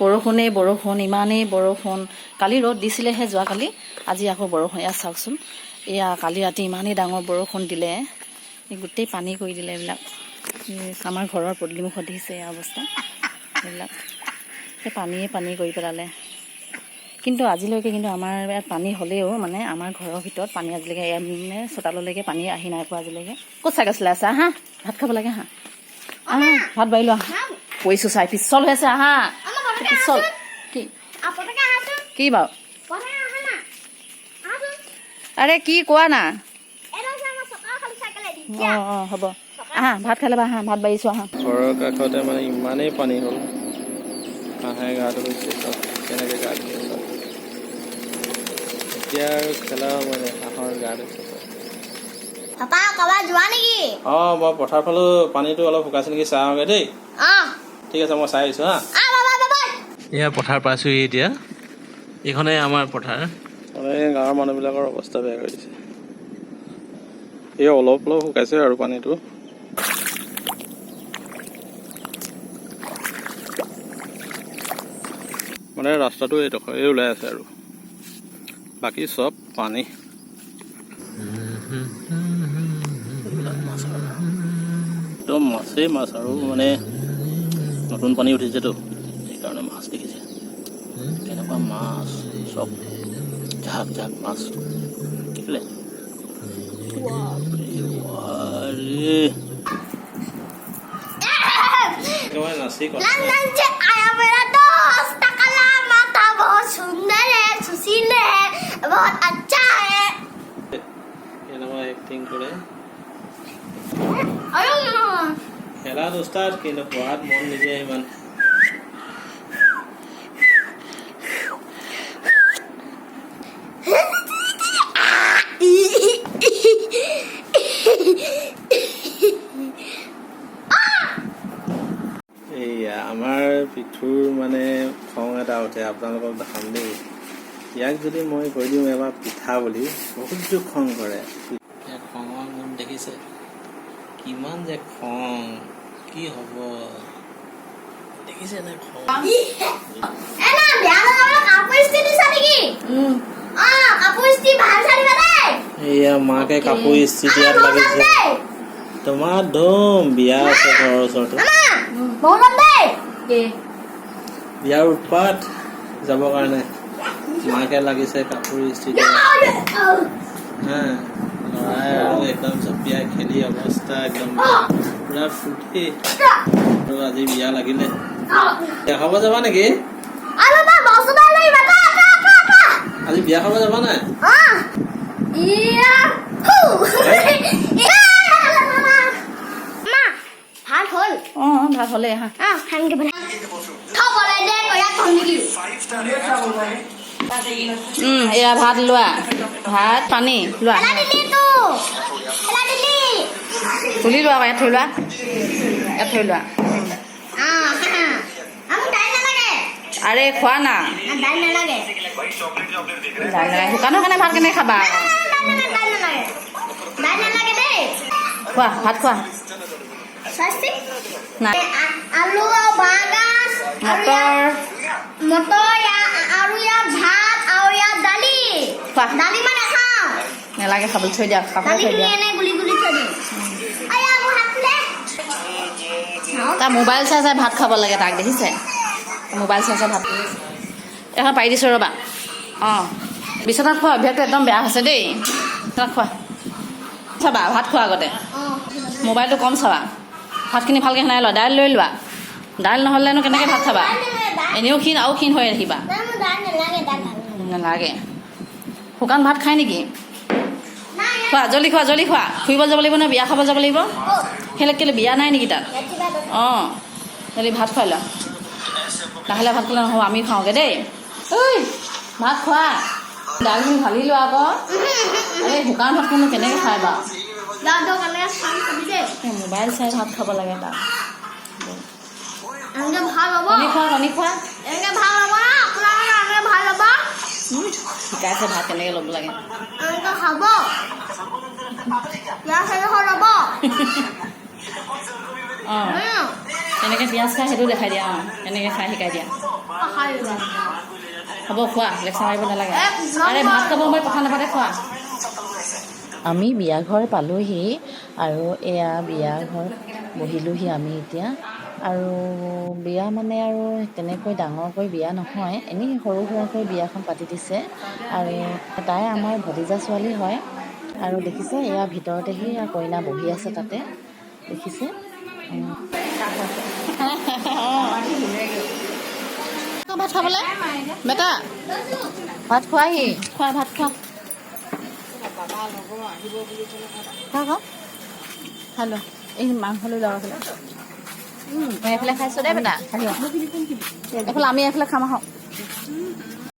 বৰষুণেই বৰষুণ, ইমানেই বৰষুণ। কালি ৰ'দ দিছিলেহে যোৱাকালি, আজি আকৌ বৰষুণ। এয়া চাওকচোন, এয়া কালি ৰাতি ইমানেই ডাঙৰ বৰষুণ দিলে, গোটেই পানী কৰি দিলে এইবিলাক। আমাৰ ঘৰৰ পদূলিমুখত দেখিছে এয়া অৱস্থা, এইবিলাক সেই পানী কৰি পেলালে। কিন্তু আজিলৈকে কিন্তু আমাৰ ইয়াত পানী হ'লেও মানে আমাৰ ঘৰৰ ভিতৰত পানী আজিলৈকে মানে চোতাললৈকে পানী আহি নাই পোৱা আজিলৈকে। ক'ত চাইকেল চলাই আছা? আহা ভাত খাব লাগে, আহা আহা ভাত বাঢ়ি লোৱা। পৰিছোঁ চাই, পিছল হৈ আছে, আহা পিছল। কি বাৰু? আৰে কি কোৱা না? অঁ হ'ব, আহা ভাত খাই ল'বা, আহা ভাত বাঢ়িছোঁ, আহা। ঘৰৰ কাষতে মানে ইমানেই পানী হ'ল, হাঁহে গা ধুইছে, চব কেনেকৈ গা ধুইছে চব। এতিয়া আৰু খেলা সময় নাই, হাঁহৰ গা ধুইছে চব। অঁ মই পথাৰ ফালে পানীটো অলপ শুকাইছে নেকি, চাই আহোঁগৈ দেই। ঠিক আছে, মই চাই আহিছোঁ হা। এয়া পথাৰ পাইছোঁহি এতিয়া, এইখনে আমাৰ পথাৰ। মানে গাঁৱৰ মানুহবিলাকৰ অৱস্থা বেয়া হৈ দিছে। এই অলপ অলপ শুকাইছে আৰু পানীটো। মানে ৰাস্তাটো এইডোখৰে ওলাই আছে আৰু বাকী চব পানী। একদম মাছেই মাছ আৰু মানে নতুন পানী উঠিছেতো, সেইকাৰণে মাছ দেখিছে। কেনেকুৱা মাছ, চব ঝাক ঝাক মাছ দেখিলে। নাচি এনেকুৱা এক্টিং কৰে। খেলা দোস্তাত কিন্তু পঢ়াত মন নিদিয়ে ইমান। এইয়া আমাৰ পিঠুৰ মানে খং এটা উঠে, আপোনালোকক দেখাম দেই। ইয়াক যদি মই কৈ দিওঁ এবাৰ পিঠা বুলি, বহুত জোৰ খং কৰে। খঙৰ গুণ দেখিছে, কিমান যে খং, কি হ'ব দেখিছে নে খং। এয়া মাকে কাপোৰ ইস্ত্ৰি দিয়াত লাগিছে। তোমাৰ ধুম বিয়া আছে ঘৰৰ ওচৰতে, বিয়াৰ উৎপাত যাবৰ কাৰণে মাকে লাগিছে কাপোৰ ইস্ত্ৰি দিয়া। লৰাই আৰু একদম জঁপিয়াই খেলি অৱস্থা একদম পুৰা ফুটি। আৰু আজি বিয়া লাগিলে, বিয়া খাব যাবা নেকি? আজি বিয়া খাব যাবা নাই? ভাত হ'লে আহা। এয়া ভাত লোৱা, ভাত পানী লোৱা, তুলি লোৱা, ইয়াত থৈ লোৱা, ইয়াত থৈ লোৱা। আৰে খোৱা না, শুকানৰ কাৰণে ভাত কেনেকৈ খাবা? খোৱা ভাত খোৱা। আলু আৰু বাঁহগাজ, মটৰ আৰু ইয়াত ভাত আৰু ইয়াত দালি। দালি মানে খাওঁ নেলাগে খাবলৈ, থৈ দিয়া, কাপোৰ থৈ দিয়া। তাৰ মোবাইল চাই চাই ভাত খাব লাগে, তাক দেখিছে মোবাইল চাই চাই ভাত। এখন পাৰি দিছোঁ ৰ'বা। অঁ বিচনাত খোৱা অভ্যাসটো একদম বেয়া হৈছে দেই। বিচনাত খোৱা, চাবা ভাত খোৱা আগতে মোবাইলটো কম চাবা। ভাতখিনি ভালকৈ সানাই লোৱা, দাইল লৈ লোৱা। দাইল নহ'লেনো কেনেকৈ ভাত খাবা? এনেও ক্ষীণ আৰু ক্ষীণ হৈ আহিবা। নালাগে, শুকান ভাত খাই নেকি? খোৱা জলদি, খোৱা জলদি, খোৱা। ফুৰিব যাব লাগিব নহয়, বিয়া খাব যাব লাগিব। সেইলৈ কেলৈ বিয়া নাই নেকি তাত? অঁ জলদি ভাত খুৱাই লোৱা। লাহে লাহে ভাত খালে নহ'ব, আমি খাওঁগৈ দেই। ঐ ভাত খোৱা, দাইলখিনি ঢালি লোৱা আকৌ। এই শুকান ভাতখনো কেনেকৈ খাই বাৰু? মোবাইল চাই ভাত খাব লাগে তাত। কণী খোৱা। শিকাইছে ভাত কেনেকৈ ল'ব লাগে। অঁ কেনেকৈ পিঁয়াজ খাই সেইটো দেখাই দিয়া অঁ কেনেকৈ খাই শিকাই দিয়া হ'ব খোৱা লেকচাৰ মাৰিব নালাগে আৰে ভাত খাব মই কথা নাপাতে খোৱা আমি বিয়া ঘৰ পালোহি আৰু এয়া বিয়া ঘৰ বহিলোহি আমি এতিয়া আৰু বিয়া মানে আৰু তেনেকৈ ডাঙৰকৈ বিয়া নহয় এনেই সৰু সুৰাকৈ বিয়াখন পাতি দিছে আৰু তাই আমাৰ ভতিজা ছোৱালী হয় আৰু দেখিছে এয়া ভিতৰতেহি কইনা বহি আছে তাতে দেখিছে ভাত খাবলৈ বেটা ভাত খোৱাহি খোৱা ভাত খোৱা খোৱা খোৱা খাই লোৱা এই মাংস লৈ লগাই পেলাই মই এইফালে খাইছোঁ দেই বেটা খাই লোৱা এইফালে আমি এইফালে খাম আহক